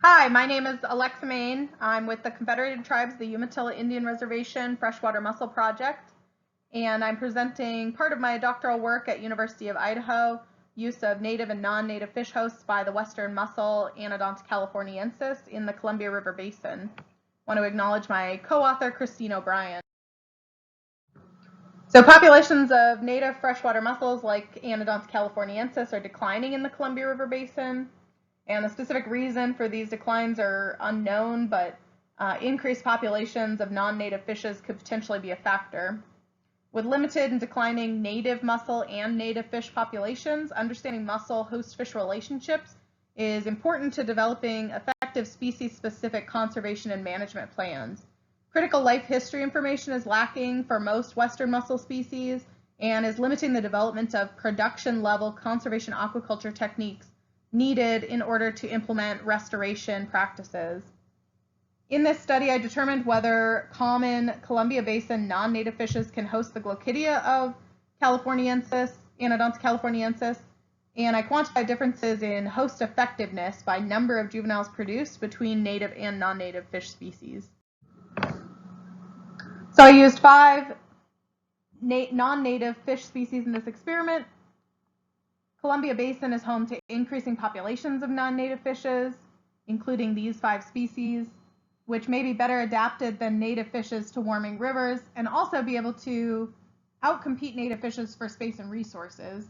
Hi, my name is Alexa Main. I'm with the Confederated Tribes of the Umatilla Indian Reservation Freshwater Mussel Project, and I'm presenting part of my doctoral work at University of Idaho, use of native and non-native fish hosts by the western mussel Anodonta californiensis in the Columbia River Basin. I want to acknowledge my co-author, Christine O'Brien. So populations of native freshwater mussels like Anodonta californiensis are declining in the Columbia River Basin. And the specific reason for these declines are unknown, but increased populations of non-native fishes could potentially be a factor. With limited and declining native mussel and native fish populations, understanding mussel-host fish relationships is important to developing effective species-specific conservation and management plans. Critical life history information is lacking for most western mussel species and is limiting the development of production-level conservation aquaculture techniques needed in order to implement restoration practices. In this study, I determined whether common Columbia Basin non-native fishes can host the glochidia of Anodonta californiensis, and I quantified differences in host effectiveness by number of juveniles produced between native and non-native fish species. So I used 5 non-native fish species in this experiment. Columbia Basin is home to increasing populations of non-native fishes, including these 5 species, which may be better adapted than native fishes to warming rivers and also be able to outcompete native fishes for space and resources.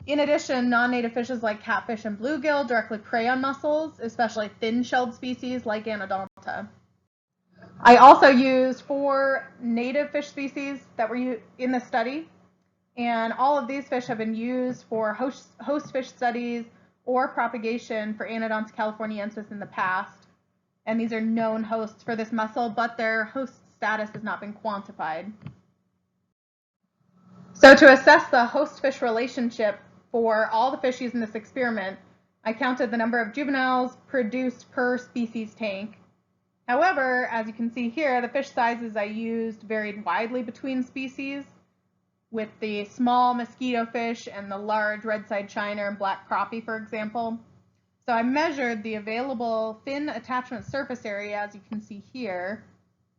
In addition, non-native fishes like catfish and bluegill directly prey on mussels, especially thin-shelled species like Anodonta. I also used 4 native fish species that were in the study, and all of these fish have been used for host fish studies or propagation for Anodonta californiensis in the past. And these are known hosts for this mussel, but their host status has not been quantified. So to assess the host-fish relationship for all the fish used in this experiment, I counted the number of juveniles produced per species tank. However, as you can see here, the fish sizes I used varied widely between species, with the small mosquito fish and the large red-side shiner and black crappie, for example. So I measured the available fin attachment surface area, as you can see here,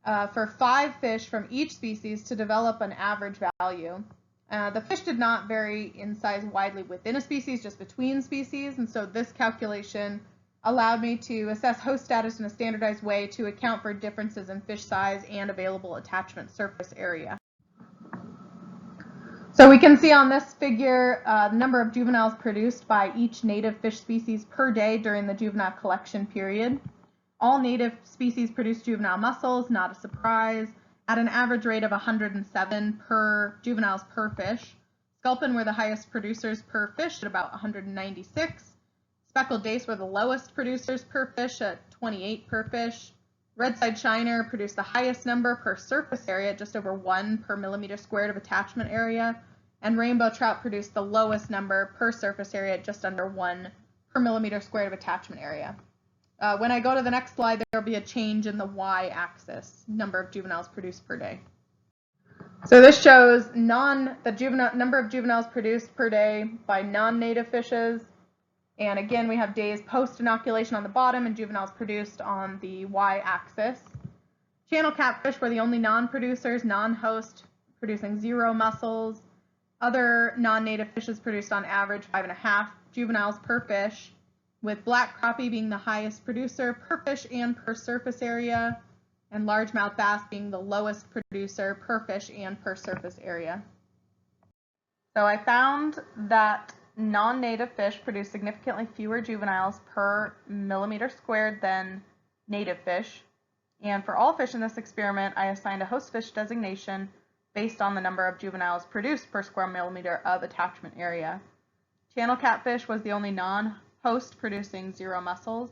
for 5 fish from each species to develop an average value. The fish did not vary in size widely within a species, just between species, and so this calculation allowed me to assess host status in a standardized way to account for differences in fish size and available attachment surface area. So we can see on this figure the number of juveniles produced by each native fish species per day during the juvenile collection period. All native species produce juvenile mussels, not a surprise, at an average rate of 107 juveniles per fish. Sculpin were the highest producers per fish at about 196. Speckled dace were the lowest producers per fish at 28 per fish. Red-side shiner produced the highest number per surface area, just over 1 per millimeter squared of attachment area, and rainbow trout produced the lowest number per surface area, just under 1 per millimeter squared of attachment area. When I go to the next slide, there will be a change in the y-axis, number of juveniles produced per day. So this shows the number of juveniles produced per day by non-native fishes. And again, we have days post-inoculation on the bottom and juveniles produced on the y-axis. Channel catfish were the only non-producers, non-host, producing 0 mussels. Other non-native fishes produced on average 5.5 juveniles per fish, with black crappie being the highest producer per fish and per surface area, and largemouth bass being the lowest producer per fish and per surface area. So I found that non-native fish produce significantly fewer juveniles per millimeter squared than native fish. And for all fish in this experiment, I assigned a host fish designation based on the number of juveniles produced per square millimeter of attachment area. Channel catfish was the only non-host producing 0 mussels.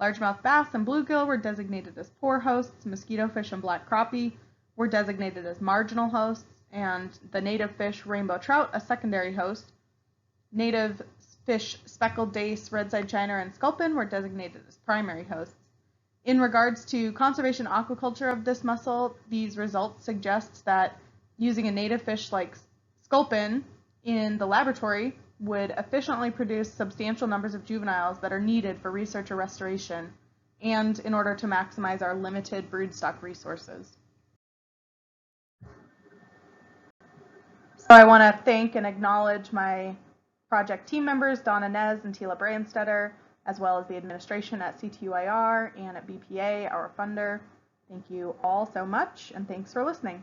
Largemouth bass and bluegill were designated as poor hosts. Mosquito fish and black crappie were designated as marginal hosts, and the native fish rainbow trout a secondary host. Native fish speckled dace, red-side shiner, and sculpin were designated as primary hosts. In regards to conservation aquaculture of this mussel, these results suggest that using a native fish like sculpin in the laboratory would efficiently produce substantial numbers of juveniles that are needed for research or restoration. and in order to maximize our limited broodstock resources. So I want to thank and acknowledge my project team members, Donna Nez and Tila Branstetter, as well as the administration at CTUIR and at BPA, our funder. Thank you all so much, and thanks for listening.